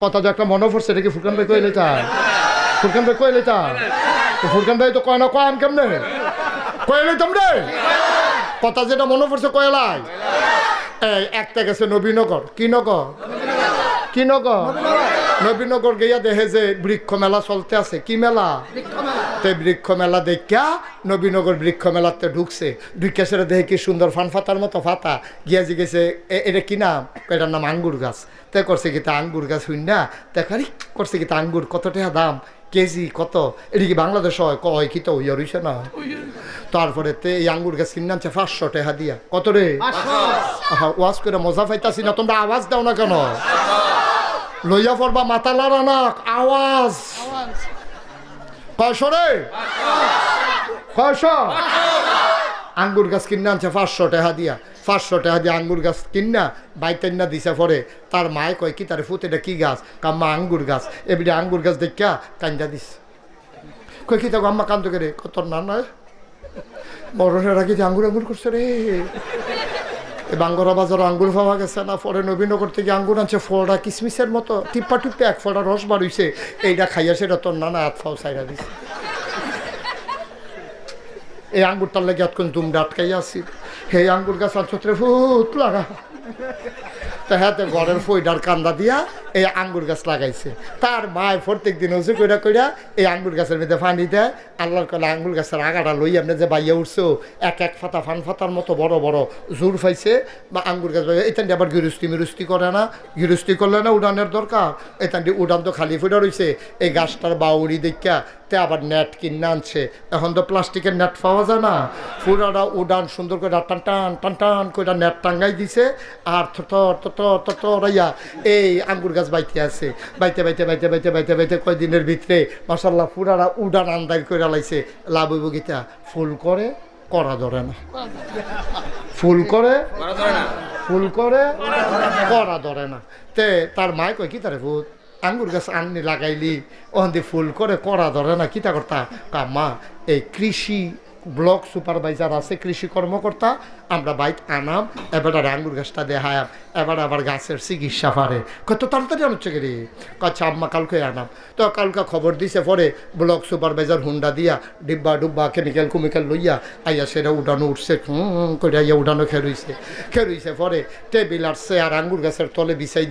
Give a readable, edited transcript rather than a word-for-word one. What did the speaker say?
কথা যে একটা মনে পড়ছে, এটা কি ফুরকান ভাই কইলে চায়? ফুরকান ভাই কইলে চায়? তো ফুরকান ভাই তো কয় না, কয় আম কেমনে কইলে তোমরে কথা যেটা মনে পড়ছে কয়লাই। এই একটা গেছে নবীনগর, কি নগর, কি নগর, নবীনগর গিয়া দেখে যে বৃক্ষ মেলা চলতে আছে। কি মেলা? তো বৃক্ষ মেলা দেখা নবীনগর বৃক্ষ মেলাতে ঢুকছে। ঢুকে সেটা দেখে কি সুন্দর ফান ফাতার মতো ফাতা গিয়া জিগেছে এটা কি নাম? এটার নাম আঙ্গুর গাছ। তাই করছে কি তা আঙ্গুর গাছ হইন না দেখারি করছে কি তা আঙ্গুর কত টাকা দাম, কেজি কত? এটা কি বাংলাদেশ হয়? কয় কি তো ইয়া রইছে না। তারপরে তে এই আঙ্গুর গাছ কিনে আনছে 500 টাকা দিয়া। কত রে? ওয়াজ করে মজা পাইতাছি না, তোমরা আওয়াজ দাও না কেন? লইয়া পড়বা মাথা লড়া না, আওয়াজ। কয়শো রে? কয়শো? আঙ্গুর গাছ কিনে আনছে 500 টাকা দিয়া। 500 টাকা দিয়ে আঙ্গুর গাছ কিনা বাইতেন না দিছে পরে তার মায় কয় কি তার ফুট এটা কি গাছ? কাম্মা আঙ্গুর গাছ। এবারে আঙ্গুর গাছ দেখা কান্দা দিস। কয় কি তো আম্মা কান্দ করে কত না নয় বড়রা রাখি যে আঙ্গুর আঙ্গুর করছে রে। বাঙ্গরা বাজার আঙ্গুর পাওয়া গেছে না, পরে নবীনগর থেকে আঙ্গুর আনছে ফলটা কিসমিসের মতো টিপ্পা টিপ্পে এক ফলটা রস বার হইছে। এইটা খাইয়া সেটা তোর নানা হাত ফাও সাইডা দিছে। এই আঙ্গুরটার লেগে এতক্ষণ দুমটা আটকাইয়া আসি। হে আঙ্গুর গাছ আনছত্রে ফুট লাগা তা হাতে ঘরের ফইডার কান্দা দিয়া এই আঙ্গুর গাছ লাগাইছে। তার মায় প্রত্যেক দিন উঁচু কইরা কইরা এই আঙ্গুর গাছের মধ্যে পানি দেয়। আল্লাহর কলে আঙ্গুর গাছের আগাটা লই আপনি যে বাইয়া উঠছো এক এক ফাতা ফান ফাতার মতো বড় বড় জোর পাইছে। বা আঙ্গুর গাছ এখান দিয়ে আবার গিরস্তি মিরস্তি করে না, গিরস্তি করলে না উড়ানের দরকার। এখান দিয়ে উড়ান তো খালি ফুটা রয়েছে। এই গাছটার বাউরি দেখা তে আবার নেট কিনে আনছে। এখন তো প্লাস্টিকের নেট পাওয়া যায় না, পুরাটা উড়ান সুন্দর করে টান টান টান টান করে নেট টাঙ্গাই দিছে। আর থরাইয়া এই আঙ্গুর গাছ বাইতে আছে। বাইতে বাইতে বাইতে বাইতে বাইতে বাইতে কয়দিনের ভিতরে মাশাল্লাহ পুরাটা উড়ান আন্দাজ করে লাইছে। লাভ হইব গীতা ফুল করে করা ধরে না, ফুল করে ফুল করে করা ধরে না। তে তার মায় কয় কি তারে ভূত আঙ্গুর গাছ আননি লাগাইলি ওখান দিয়ে ফুল করে করা ধরে না, কিতা করতা? মা এই কৃষি ব্লক সুপারভাইজার আছে, কৃষি কর্মকর্তা, আমরা বাইক আনাম এবার আঙ্গুর গাছটা দেখায়াম, এবার আবার গাছের চিকিৎসা পারে। কত তাড়াতাড়ি আনছে কে রে? আচ্ছা আম্মা কালকে আনাম। তো কালকে খবর দিছে পরে ব্লক সুপারভাইজার হুন্ডা দিয়া ডিব্বা ডুব্বা কেমিক্যাল কুমিক্যাল লইয়া আইয়া সেটা উঠানো উঠছে করে আইয়া উঠানো খেরুইছে পরে টেবিল আর চেয়ার আঙ্গুর গাছের তলে বিছাই